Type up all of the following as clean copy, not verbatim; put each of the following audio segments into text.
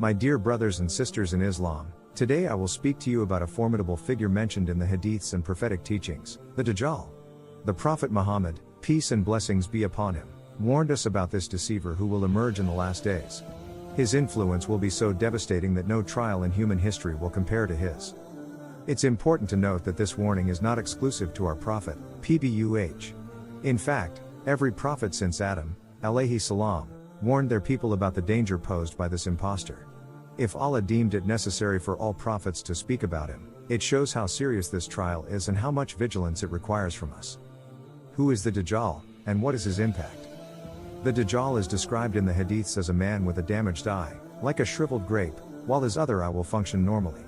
My dear brothers and sisters in Islam, today I will speak to you about a formidable figure mentioned in the hadiths and prophetic teachings, the Dajjal. The Prophet Muhammad, peace and blessings be upon him, warned us about this deceiver who will emerge in the last days. His influence will be so devastating that no trial in human history will compare to his. It's important to note that this warning is not exclusive to our Prophet, PBUH. In fact, every prophet since Adam, alayhi salam, warned their people about the danger posed by this impostor. If Allah deemed it necessary for all prophets to speak about him, it shows how serious this trial is and how much vigilance it requires from us. Who is the Dajjal, and what is his impact? The Dajjal is described in the hadiths as a man with a damaged eye, like a shriveled grape, while his other eye will function normally.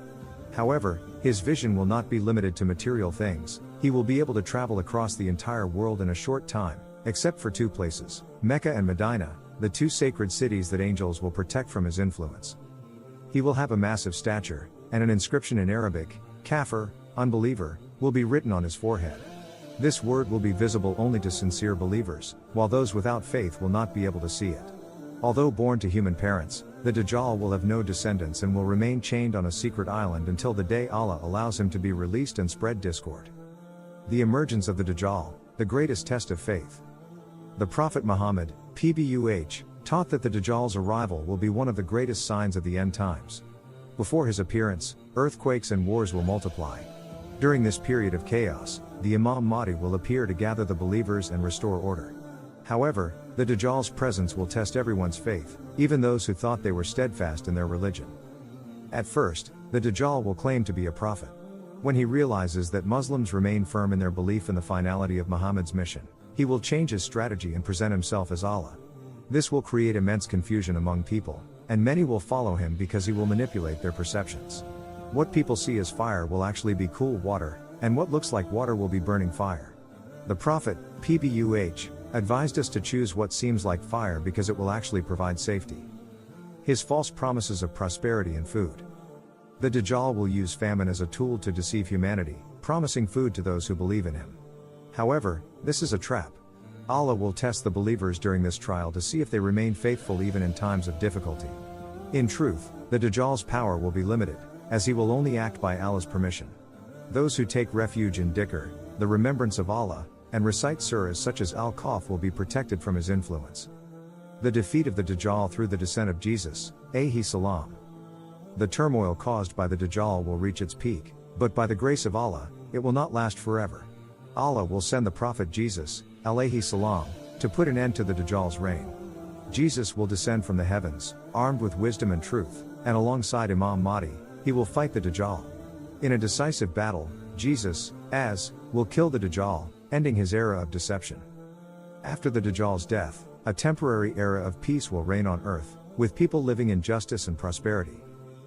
However, his vision will not be limited to material things. He will be able to travel across the entire world in a short time, except for two places, Mecca and Medina, the two sacred cities that angels will protect from his influence. He will have a massive stature, and an inscription in Arabic, kafir, unbeliever, will be written on his forehead. This word will be visible only to sincere believers, while those without faith will not be able to see it. Although born to human parents, the Dajjal will have no descendants and will remain chained on a secret island until the day Allah allows him to be released and spread discord. The emergence of the Dajjal, the greatest test of faith. The Prophet Muhammad, PBUH, taught that the Dajjal's arrival will be one of the greatest signs of the end times. Before his appearance, earthquakes and wars will multiply. During this period of chaos, the Imam Mahdi will appear to gather the believers and restore order. However, the Dajjal's presence will test everyone's faith, even those who thought they were steadfast in their religion. At first, the Dajjal will claim to be a prophet. When he realizes that Muslims remain firm in their belief in the finality of Muhammad's mission, he will change his strategy and present himself as Allah. This will create immense confusion among people, and many will follow him because he will manipulate their perceptions. What people see as fire will actually be cool water, and what looks like water will be burning fire. The Prophet, PBUH, advised us to choose what seems like fire because it will actually provide safety. His false promises of prosperity and food. The Dajjal will use famine as a tool to deceive humanity, promising food to those who believe in him. However, this is a trap. Allah will test the believers during this trial to see if they remain faithful even in times of difficulty. In truth, the Dajjal's power will be limited, as he will only act by Allah's permission. Those who take refuge in dhikr, the remembrance of Allah, and recite surahs such as Al-Kahf will be protected from his influence. The defeat of the Dajjal through the descent of Jesus, alayhi salam. The turmoil caused by the Dajjal will reach its peak, but by the grace of Allah, it will not last forever. Allah will send the Prophet Jesus, alayhi salam, to put an end to the Dajjal's reign. Jesus will descend from the heavens, armed with wisdom and truth, and alongside Imam Mahdi, he will fight the Dajjal. In a decisive battle, Jesus, will kill the Dajjal, ending his era of deception. After the Dajjal's death, a temporary era of peace will reign on earth, with people living in justice and prosperity.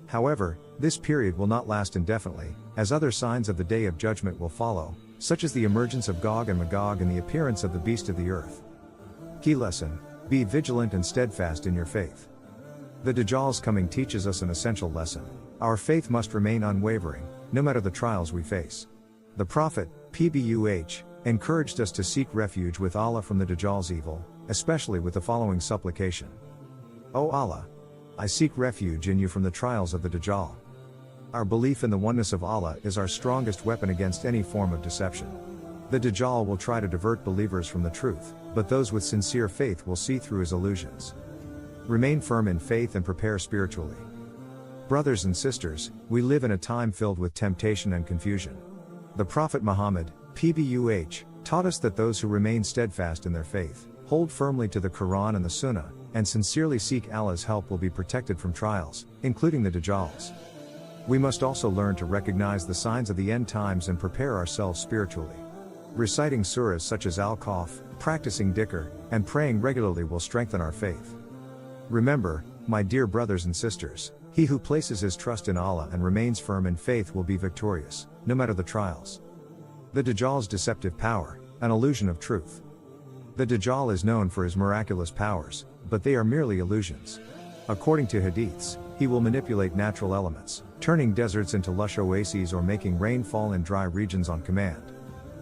However, this period will not last indefinitely, as other signs of the Day of Judgment will follow, such as the emergence of Gog and Magog and the appearance of the beast of the earth. Key lesson: be vigilant and steadfast in your faith. The Dajjal's coming teaches us an essential lesson. Our faith must remain unwavering, no matter the trials we face. The Prophet, PBUH, encouraged us to seek refuge with Allah from the Dajjal's evil, especially with the following supplication. O Allah! I seek refuge in you from the trials of the Dajjal. Our belief in the oneness of Allah is our strongest weapon against any form of deception. The Dajjal will try to divert believers from the truth, but those with sincere faith will see through his illusions. Remain firm in faith and prepare spiritually. Brothers and sisters, we live in a time filled with temptation and confusion. The Prophet Muhammad, PBUH, taught us that those who remain steadfast in their faith, hold firmly to the Quran and the Sunna, and sincerely seek Allah's help will be protected from trials, including the Dajjal's. We must also learn to recognize the signs of the end times and prepare ourselves spiritually. Reciting surahs such as Al-Kahf, practicing dhikr, and praying regularly will strengthen our faith. Remember, my dear brothers and sisters, he who places his trust in Allah and remains firm in faith will be victorious, no matter the trials. The Dajjal's deceptive power, an illusion of truth. The Dajjal is known for his miraculous powers, but they are merely illusions. According to hadiths, he will manipulate natural elements, turning deserts into lush oases or making rain fall in dry regions on command.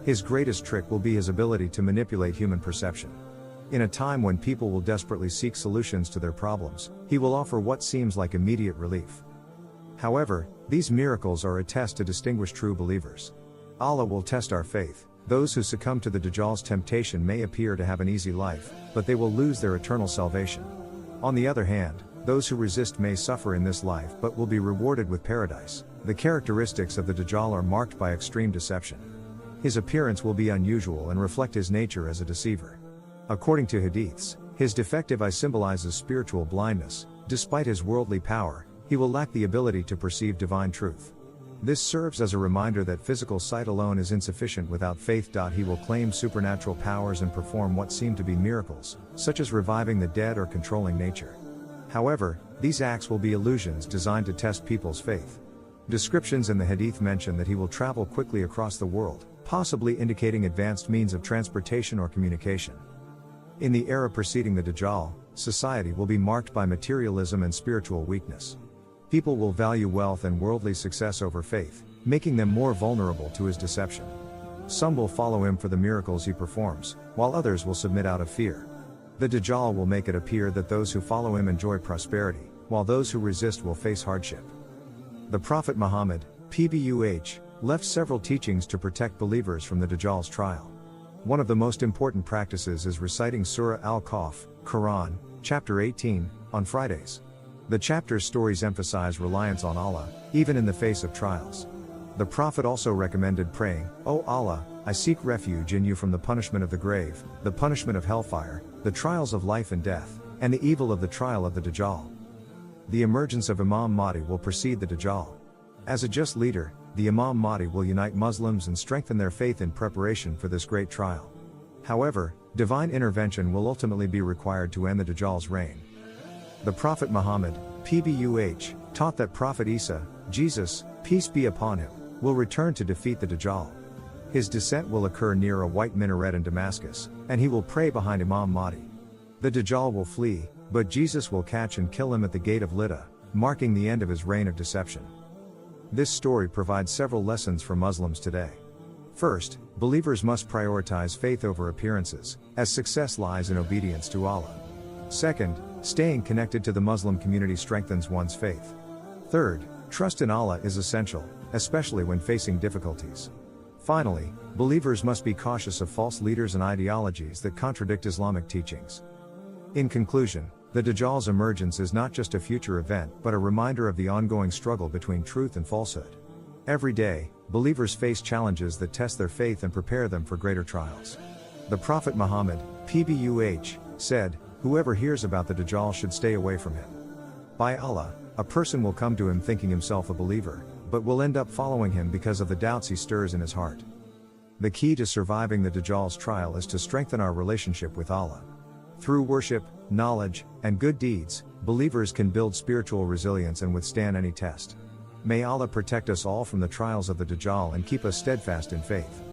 His greatest trick will be his ability to manipulate human perception. In a time when people will desperately seek solutions to their problems, he will offer what seems like immediate relief. However, these miracles are a test to distinguish true believers. Allah will test our faith. Those who succumb to the Dajjal's temptation may appear to have an easy life, but they will lose their eternal salvation. On the other hand, those who resist may suffer in this life but will be rewarded with paradise. The characteristics of the Dajjal are marked by extreme deception. His appearance will be unusual and reflect his nature as a deceiver. According to hadiths, his defective eye symbolizes spiritual blindness. Despite his worldly power, he will lack the ability to perceive divine truth. This serves as a reminder that physical sight alone is insufficient without faith. He will claim supernatural powers and perform what seem to be miracles, such as reviving the dead or controlling nature. However, these acts will be illusions designed to test people's faith. Descriptions in the hadith mention that he will travel quickly across the world, possibly indicating advanced means of transportation or communication. In the era preceding the Dajjal, society will be marked by materialism and spiritual weakness. People will value wealth and worldly success over faith, making them more vulnerable to his deception. Some will follow him for the miracles he performs, while others will submit out of fear. The Dajjal will make it appear that those who follow him enjoy prosperity, while those who resist will face hardship. The Prophet Muhammad, PBUH, left several teachings to protect believers from the Dajjal's trial. One of the most important practices is reciting Surah Al-Kahf, Quran, chapter 18, on Fridays. The chapter's stories emphasize reliance on Allah, even in the face of trials. The Prophet also recommended praying, "O Allah, I seek refuge in you from the punishment of the grave, the punishment of hellfire, the trials of life and death, and the evil of the trial of the Dajjal." The emergence of Imam Mahdi will precede the Dajjal. As a just leader, the Imam Mahdi will unite Muslims and strengthen their faith in preparation for this great trial. However, divine intervention will ultimately be required to end the Dajjal's reign. The Prophet Muhammad, PBUH, taught that Prophet Isa, Jesus, peace be upon him, will return to defeat the Dajjal. His descent will occur near a white minaret in Damascus, and he will pray behind Imam Mahdi. The Dajjal will flee, but Jesus will catch and kill him at the gate of Lydda, marking the end of his reign of deception. This story provides several lessons for Muslims today. First, believers must prioritize faith over appearances, as success lies in obedience to Allah. Second, staying connected to the Muslim community strengthens one's faith. Third, trust in Allah is essential, especially when facing difficulties. Finally, believers must be cautious of false leaders and ideologies that contradict Islamic teachings. In conclusion, the Dajjal's emergence is not just a future event but a reminder of the ongoing struggle between truth and falsehood. Every day, believers face challenges that test their faith and prepare them for greater trials. The Prophet Muhammad, PBUH, said, "Whoever hears about the Dajjal should stay away from him. By Allah, a person will come to him thinking himself a believer, but will end up following him because of the doubts he stirs in his heart." The key to surviving the Dajjal's trial is to strengthen our relationship with Allah. Through worship, knowledge, and good deeds, believers can build spiritual resilience and withstand any test. May Allah protect us all from the trials of the Dajjal and keep us steadfast in faith.